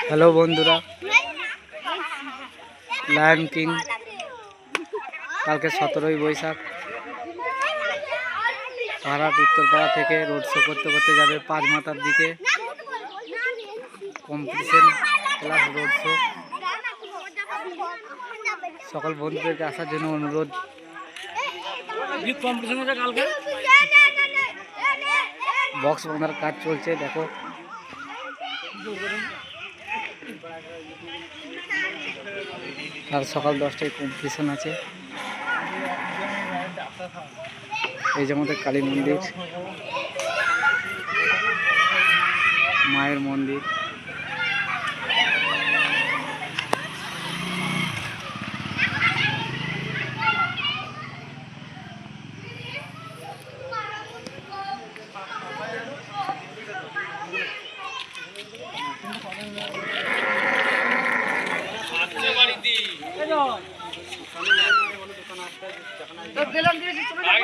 Hello বন্ধুরা, lion king কালকে 17ই বৈশাখ ভাড়াট উত্তরপাড়া থেকে রোড শো করতে করতে যাবে পাঁচমাথার দিকে। Competition plus road show. সকল বন্ধুদেরকে আসার জন্য অনুরোধ। বক্স বাঁধার কাজ চলছে, দেখো। আর সকাল 10টায় কম্পিটিশন আছে। এই যে আমাদের কালী মন্দির, মায়ের মন্দির।